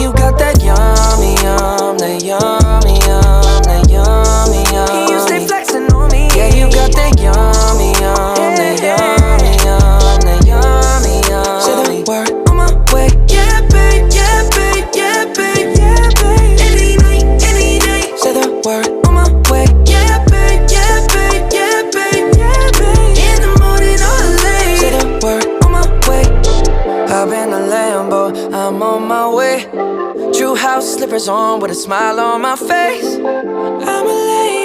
you got that yummy, that yummy, that yummy, yum. You stay flexing on me. Yeah, you got that yummy, that yummy, that yummy, yum. Say the word on my way. Yeah, babe, yeah, babe, yeah, babe, yeah, babe. Any night, any day. Say the word on my way. Yeah, babe, yeah, babe, yeah, babe, yeah, babe. In the morning or late. Say the word on my way. Hop in the Lambo, I'm on my way. True house slippers on with a smile on my face. I'm a